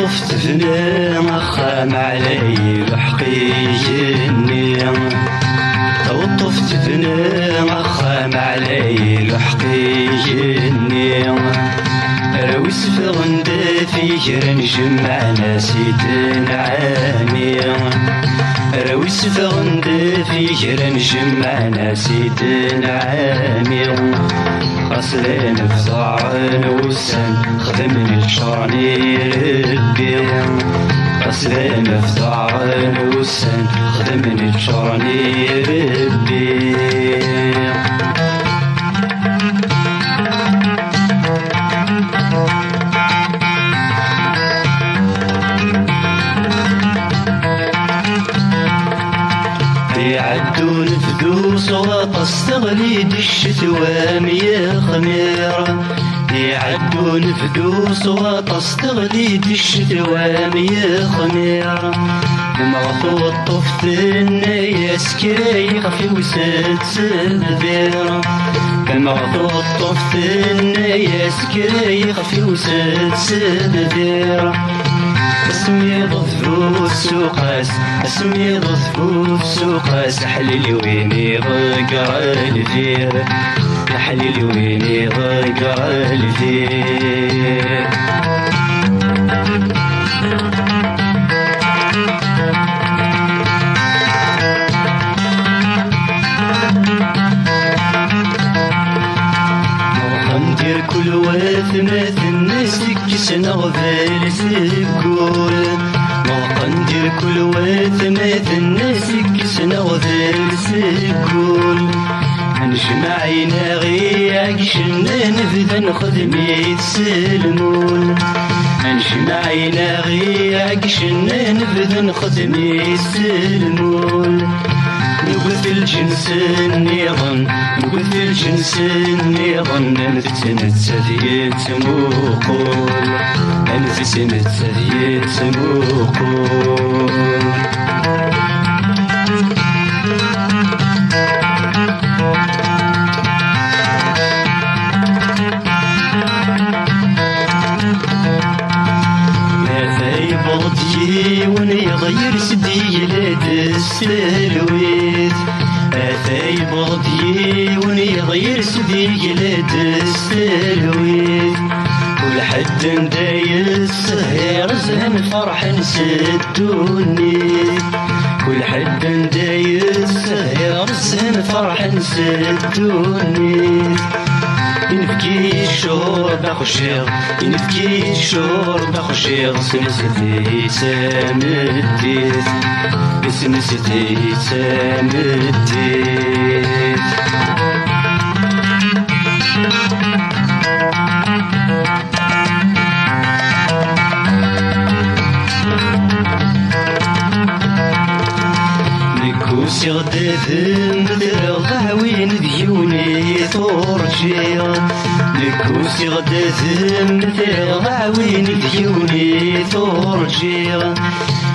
طفت فينا أخام علي لحقيني طفت فينا أخام علي لحقيني روس فغند في جرن جمع ناسيت نعاني روس فغند في جرن جمع ناسيت نعاني أصلين بضاعن وسن خدمني الشرني ربي أصلين بضاعن وسن خدمني الشرني ربي يعدون فدوس وطس تغليد الشتوى مية خميرة يعدون فدوس وطس تغليد الشتوى مية خميرة مغطو الطفت الناس كايغ في وسط سبذيرة مغطو الطفت الناس كايغ في وسط سبذيرة اسمي ضفو السوقاس اسمي ضفو السوقاس حليلي ويني ضيقر الفير حليلي ويني ضيقر الفير ندير كل واثمات الناس كسنا غفال سكول ندير كل واثمات الناس كسنا غفال سكول نجمعينا غي عكشنا نبدا نخدمي تسلمون نجمعينا غي عكشنا نبدا نخدمي تسلمون نقول الجنس النيران نقول الجنس النيران نفس نتسديت موقول نفس نتسديت موقول ونغير سدي لاد السلويت أثاي بغضي ونغير سدي لاد السلويت كل حد ندايس يرزهم فرح نسدوني كل حد ندايس يرزهم فرح نسدوني ينفكي الشور بخشير ينفكي الشور بخشير سنسدي سامديت سنسدي سامديت نكوسي غداثم بدرغ وين ديوني تورجير نكوسي غداثم بدرغ وين ديوني تورجير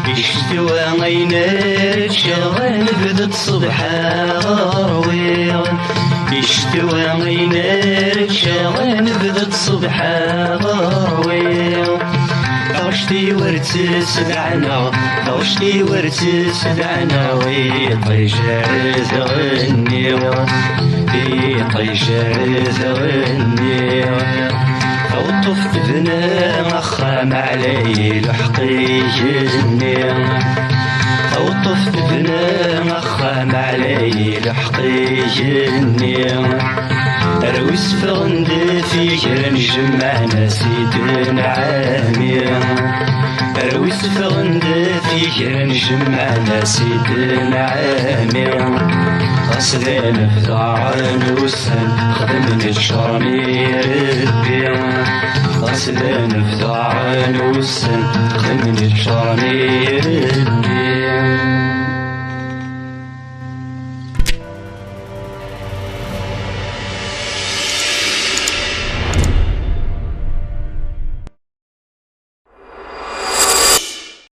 يشتوى عينات شغال بدت صبحا غروير يشتوى عينات شغال بدت صبحا غروير طوشتي ورتس دعنا طوشتي ورتس دعنا ويطيجار ثغني يطيجار ثغني طفت بنا أخام علي لحقيني طفت بنا أخام علي لحقيني روس فغند في جرن جمع نسيت نعامي روس فغند في جرن جمع نسيت نعامي أصلين بضاعن وسن خدمني الشرني ربي أصلين بضاعن وسن خدمني الشرني ربي